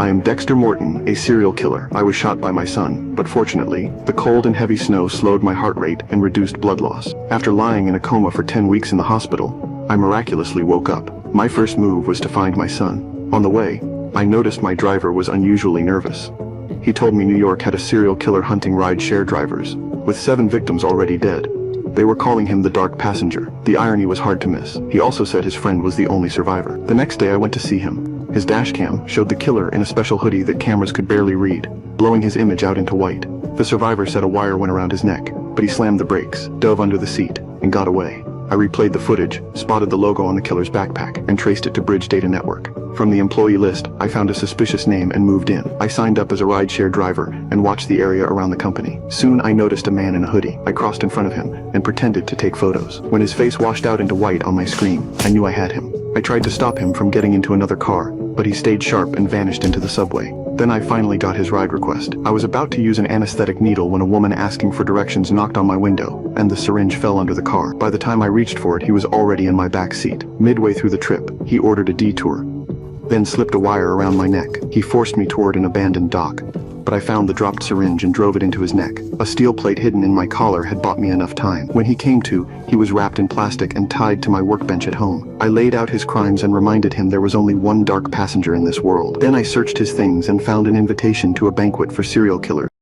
I am Dexter Morton, a serial killer. I was shot by my son, but fortunately, the cold and heavy snow slowed my heart rate and reduced blood loss. After lying in a coma for 10 weeks in the hospital, I miraculously woke up. My first move was to find my son. On the way, I noticed my driver was unusually nervous. He told me New York had a serial killer hunting ride-share drivers, with 7 victims already dead. They were calling him the Dark Passenger. The irony was hard to miss. He also said his friend was the only survivor. The next day I went to see him. His dashcam showed the killer in a special hoodie that cameras could barely read, blowing his image out into white. The survivor said a wire went around his neck, but he slammed the brakes, dove under the seat, and got away. I replayed the footage, spotted the logo on the killer's backpack, and traced it to Bridge Data Network. From the employee list, I found a suspicious name and moved in. I signed up as a rideshare driver and watched the area around the company. Soon I noticed a man in a hoodie. I crossed in front of him and pretended to take photos. When his face washed out into white on my screen, I knew I had him. I tried to stop him from getting into another car, but he stayed sharp and vanished into the subway. Then I finally got his ride request. I was about to use an anesthetic needle when a woman asking for directions knocked on my window, and the syringe fell under the car. By the time I reached for it, he was already in my back seat. Midway through the trip, he ordered a detour, then slipped a wire around my neck. He forced me toward an abandoned dock, but I found the dropped syringe and drove it into his neck. A steel plate hidden in my collar had bought me enough time. When he came to, he was wrapped in plastic and tied to my workbench at home. I laid out his crimes and reminded him there was only one dark passenger in this world. Then I searched his things and found an invitation to a banquet for serial killers.